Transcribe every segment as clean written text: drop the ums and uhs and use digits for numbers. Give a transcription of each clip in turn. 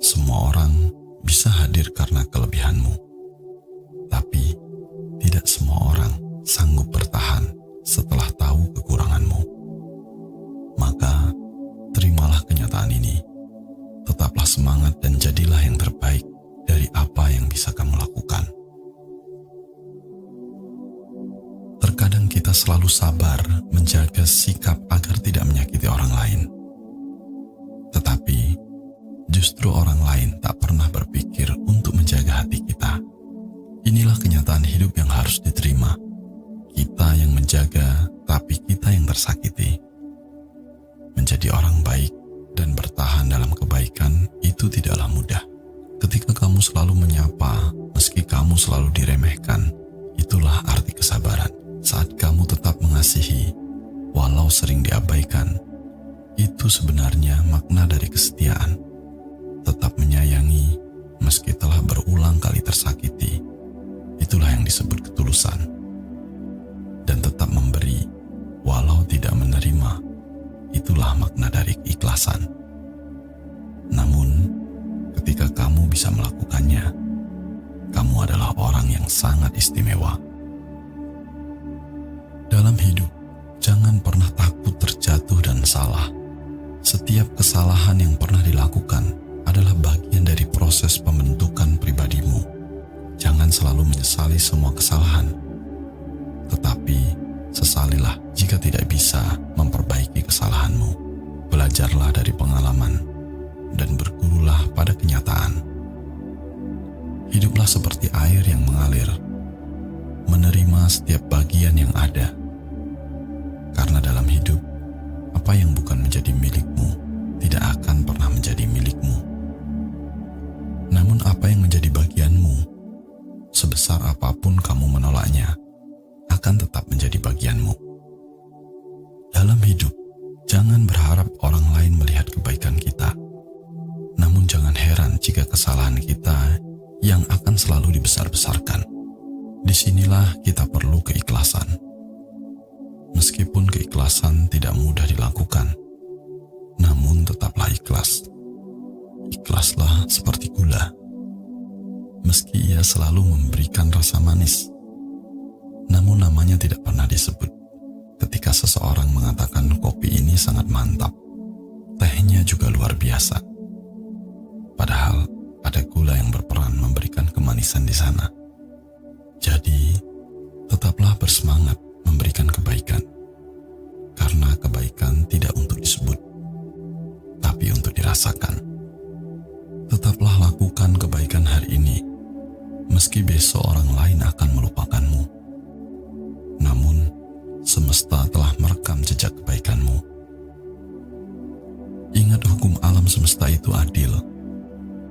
Semua orang bisa hadir karena kelebihanmu, tapi tidak semua orang sanggup bertahan setelah tahu kekuranganmu. Maka, terimalah kenyataan ini. Tetaplah semangat dan jadilah yang terbaik dari apa yang bisa kamu lakukan. Terkadang kita selalu sabar menjaga sikap agar tidak menyakiti orang lain. Tetapi, justru orang lain tak pernah berpikir untuk menjaga hati kita. Inilah kenyataan hidup yang harus diterima. Kita yang menjaga, tapi kita yang tersakiti. Menjadi orang baik dan bertahan dalam kebaikan itu tidaklah mudah. Ketika kamu selalu menyapa, meski kamu selalu diremehkan, itulah arti kesabaran. Saat kamu tetap mengasihi, walau sering diabaikan, itu sebenarnya makna dari kesetiaan. Tetap menyayangi, meski telah berulang kali tersakiti, itulah yang disebut ketulusan. Dan tetap memberi, walau tidak menerima, itulah makna dari keikhlasan. Namun, ketika kamu bisa melakukannya, kamu adalah orang yang sangat istimewa. Dalam hidup, jangan pernah takut terjatuh dan salah. Setiap kesalahan yang pernah dilakukan adalah bagian dari proses pembentukan pribadimu. Jangan selalu menyesali semua kesalahan, tetapi sesalilah jika tidak bisa memperbaiki kesalahanmu. Belajarlah dari pengalaman dan bergurulah pada kenyataan. Hiduplah seperti air yang mengalir, menerima setiap bagian yang ada. Karena dalam hidup, apa yang bukan menjadi milikmu tidak akan pernah menjadi milikmu. Namun apa yang menjadi bagianmu, sebesar apapun kamu menolaknya, akan tetap menjadi bagianmu. Dalam hidup, jangan berharap orang lain melihat kebaikan kita. Namun jangan heran jika kesalahan kita yang akan selalu dibesar-besarkan. Disinilah kita perlu keikhlasan. Meskipun keikhlasan tidak mudah dilakukan, namun tetaplah ikhlas. Ikhlaslah seperti gula. Meski ia selalu memberikan rasa manis, namun namanya tidak pernah disebut. Ketika seseorang mengatakan kopi ini sangat mantap, tehnya juga luar biasa. Padahal ada gula yang berperan memberikan kemanisan di sana. Jadi, tetaplah bersemangat memberikan kebaikan. Karena kebaikan tidak untuk disebut, tapi untuk dirasakan. Tetaplah lakukan kebaikan hari ini, meski besok orang lain akan melupakanmu. Namun, semesta telah merekam jejak kebaikanmu. Ingat hukum alam semesta itu adil.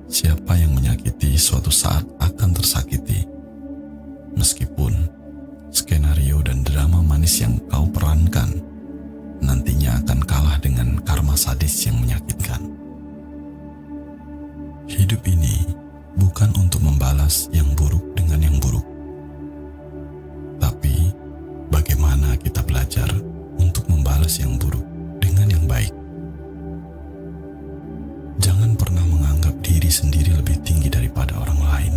Siapa yang menyakiti suatu saat akan tersakiti. Meskipun skenario dan drama manis yang kau perankan nantinya akan kalah dengan karma sadis yang menyakitkan. Hidup ini bukan untuk membalas yang buruk dengan yang buruk, tapi bagaimana kita belajar untuk membalas yang buruk dengan yang baik. Jangan pernah menganggap diri sendiri lebih tinggi daripada orang lain.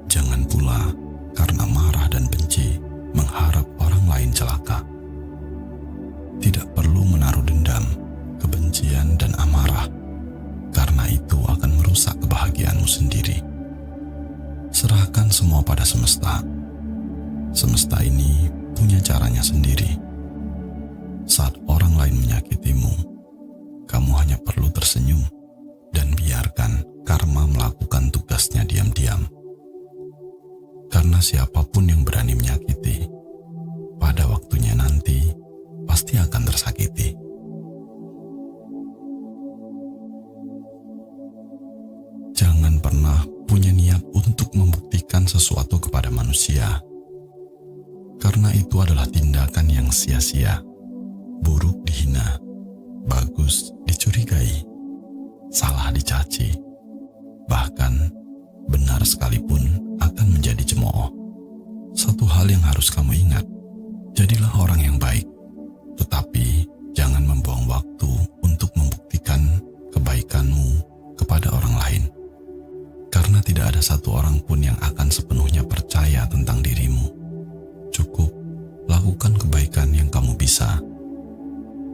Jangan pula karena marah dan benci mengharap orang lain celaka. Tidak perlu menaruh dendam, kebencian, dan amarah, karena itu akan merusak kebahagiaanmu sendiri. Serahkan semua pada semesta. Semesta ini punya caranya sendiri. Saat orang lain menyakitimu, kamu hanya perlu tersenyum dan biarkan karma melakukan tugasnya diam-diam. Karena siapapun yang berani menyakiti, pada waktunya nanti pasti akan tersakiti. Jangan pernah punya niat untuk membuktikan sesuatu kepada manusia, karena itu adalah tindakan yang sia-sia. Buruk dihina, bagus dicurigai, salah dicaci, bahkan benar sekalipun akan menjadi cemooh. Satu hal yang harus kamu ingat, jadilah orang yang baik, tetapi jangan membuang orang pun yang akan sepenuhnya percaya tentang dirimu. Cukup lakukan kebaikan yang kamu bisa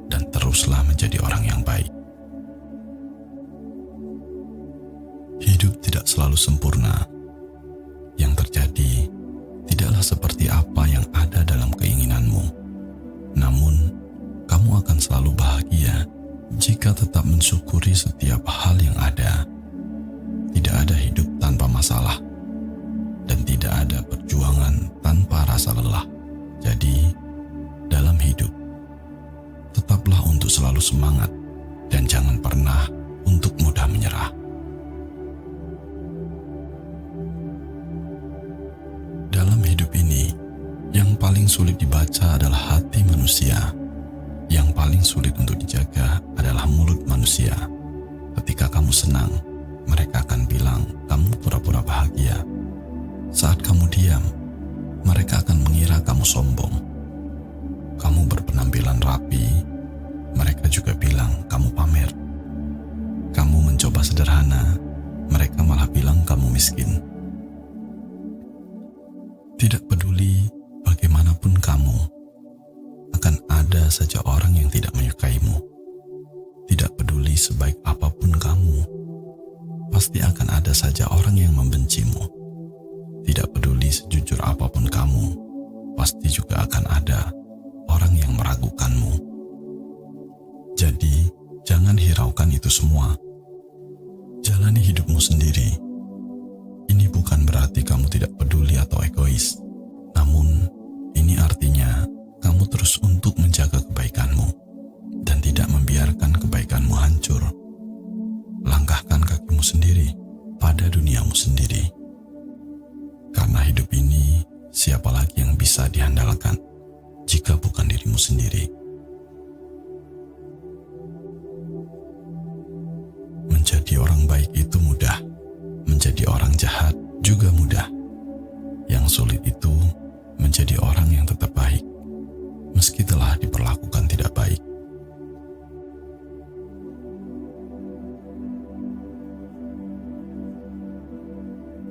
dan teruslah menjadi orang yang baik. Hidup tidak selalu sempurna. Yang terjadi tidaklah seperti apa yang ada dalam keinginanmu. Namun, kamu akan selalu bahagia jika tetap mensyukuri setiap hal yang ada. Tidak ada hidup tanpa masalah, dan tidak ada perjuangan tanpa rasa lelah. Jadi, dalam hidup, tetaplah untuk selalu semangat dan jangan pernah untuk mudah menyerah. Dalam hidup ini, yang paling sulit dibaca adalah hati manusia. Yang paling sulit untuk dijaga adalah mulut manusia. Ketika kamu senang, mereka akan bilang kamu pura-pura bahagia. Saat kamu diam, mereka akan mengira kamu sombong. Kamu berpenampilan rapi, mereka juga bilang kamu pamer. Kamu mencoba sederhana, mereka malah bilang kamu miskin. Tidak peduli bagaimanapun kamu, akan ada saja orang yang tidak menyukaimu. Tidak peduli sebaik apapun kamu, pasti akan ada saja orang yang membencimu. Tidak peduli sejujur apapun kamu, pasti juga akan ada orang yang meragukanmu. Jadi, jangan hiraukan itu semua. Jalani hidupmu sendiri. Ini bukan berarti kamu tidak peduli atau egois. Namun, ini artinya kamu terus untuk menjaga kebaikanmu dan tidak membiarkan kebaikanmu hancur. Langkahkan kakimu sendiri pada duniamu sendiri. Karena hidup ini, siapa lagi yang bisa diandalkan jika bukan dirimu sendiri? Menjadi orang baik itu mudah, menjadi orang jahat juga mudah. Yang sulit itu menjadi orang yang tetap baik, meski telah diperlakukan tidak baik.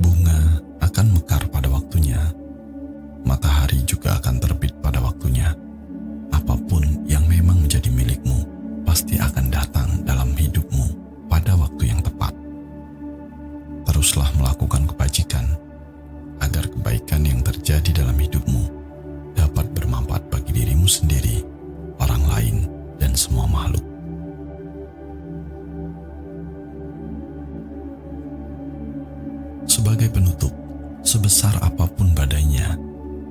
Bunga akan mekar pada waktunya, matahari juga akan terbit pada waktunya. Apapun yang memang menjadi milikmu, pasti akan datang dalam hidupmu pada waktu yang tepat. Teruslah melakukan kebajikan, agar kebaikan yang terjadi dalam hidupmu dapat bermanfaat bagi dirimu sendiri, orang lain, dan semua makhluk. Sebagai penutup, sebesar apapun badainya,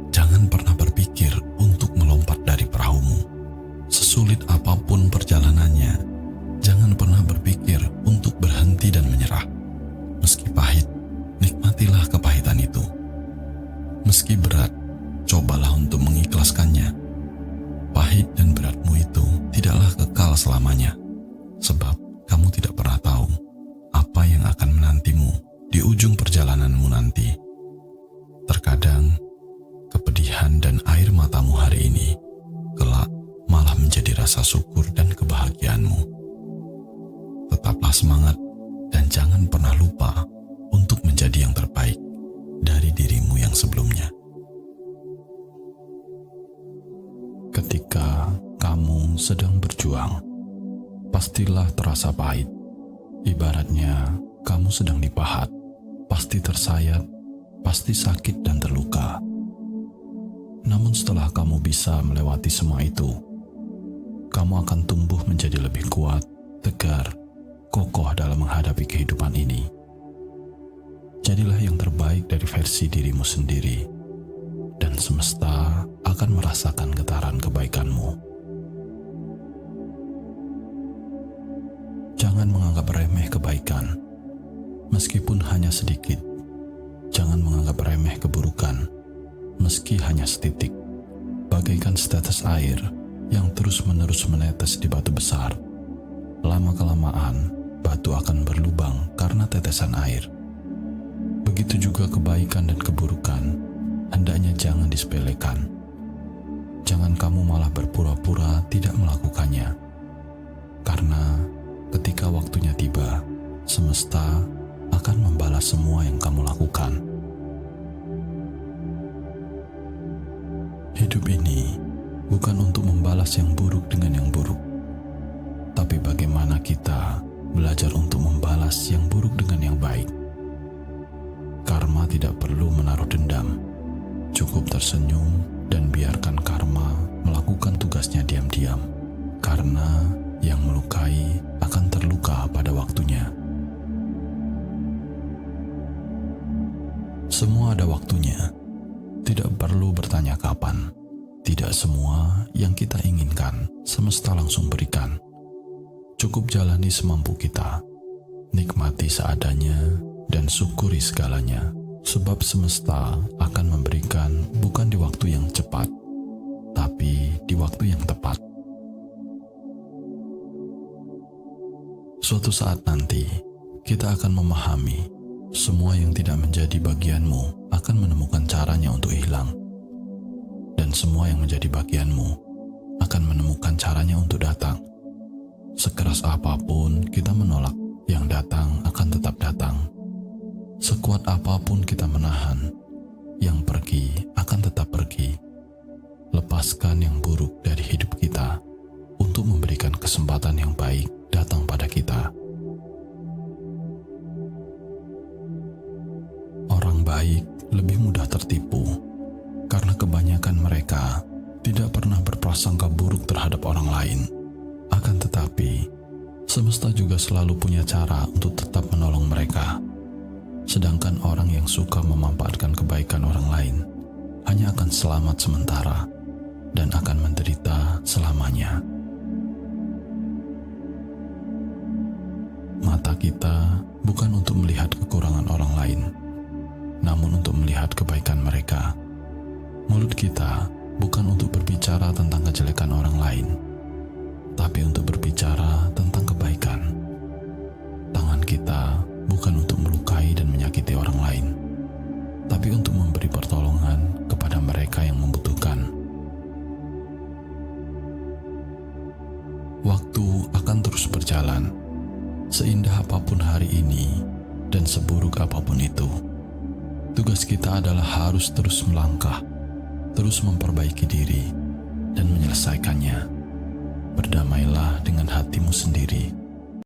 jangan pernah berpikir untuk melompat dari perahumu. Sesulit apapun perjalanannya, jangan pernah berpikir untuk berhenti dan menyerah. Meski pahit, nikmatilah kepahitan itu. Meski berat, cobalah untuk mengikhlaskannya. Pahit dan beratmu itu tidaklah kekal selamanya, sebab kamu tidak pernah tahu apa yang akan menantimu di ujung perjalananmu nanti. Terkadang, kepedihan dan air matamu hari ini kelak malah menjadi rasa syukur dan kebahagiaanmu. Tetaplah semangat dan jangan pernah lupa untuk menjadi yang terbaik dari dirimu yang sebelumnya. Ketika kamu sedang berjuang, pastilah terasa pahit. Ibaratnya kamu sedang dipahat, pasti tersayat, pasti sakit dan terluka. Namun setelah kamu bisa melewati semua itu, kamu akan tumbuh menjadi lebih kuat, tegar, kokoh dalam menghadapi kehidupan ini. Jadilah yang terbaik dari versi dirimu sendiri, dan semesta akan merasakan getaran kebaikanmu. Jangan menganggap remeh kebaikan, meskipun hanya sedikit. Jangan menganggap remeh keburukan, meski hanya setitik. Bagaikan setetes air yang terus-menerus menetes di batu besar. Lama-kelamaan, batu akan berlubang karena tetesan air. Begitu juga kebaikan dan keburukan, hendaknya jangan disepelekan. Jangan kamu malah berpura-pura tidak melakukannya. Karena ketika waktunya tiba, semesta akan membalas semua yang kamu lakukan. Hidup ini bukan untuk membalas yang buruk dengan yang buruk, tapi bagaimana kita belajar untuk membalas yang buruk dengan yang baik. Karma tidak perlu menaruh dendam, cukup tersenyum dan biarkan karma melakukan tugasnya diam-diam, karena yang melukai akan terluka pada waktunya. Semua ada waktunya, tidak perlu bertanya kapan. Tidak semua yang kita inginkan semesta langsung berikan. Cukup jalani semampu kita, nikmati seadanya dan syukuri segalanya, sebab semesta akan memberikan bukan di waktu yang cepat, tapi di waktu yang tepat. Suatu saat nanti, kita akan memahami semua yang tidak menjadi bagianmu akan menemukan caranya untuk hilang. Dan semua yang menjadi bagianmu akan menemukan caranya untuk datang. Sekeras apapun kita menolak, yang datang akan tetap datang. Sekuat apapun kita menahan, yang pergi akan tetap pergi. Lepaskan yang buruk dari hidup kita untuk memberikan kesempatan yang baik datang pada kita. Orang baik lebih mudah tertipu, karena kebanyakan mereka tidak pernah berprasangka buruk terhadap orang lain. Akan tetapi, semesta juga selalu punya cara untuk tetap menolong mereka. Sedangkan orang yang suka memanfaatkan kebaikan orang lain hanya akan selamat sementara dan akan menderita selamanya. Mata kita bukan untuk melihat kekurangan orang lain, namun untuk melihat kebaikan mereka. Mulut kita bukan untuk berbicara tentang kejelekan orang lain, tapi untuk berbicara tentang kebaikan. Tangan kita bukan untuk melukai dan menyakiti orang lain, tapi untuk memberi pertolongan kepada mereka yang membutuhkan. Waktu akan terus berjalan, seindah apapun hari ini dan seburuk apapun itu. Tugas kita adalah harus terus melangkah, terus memperbaiki diri dan menyelesaikannya. Berdamailah dengan hatimu sendiri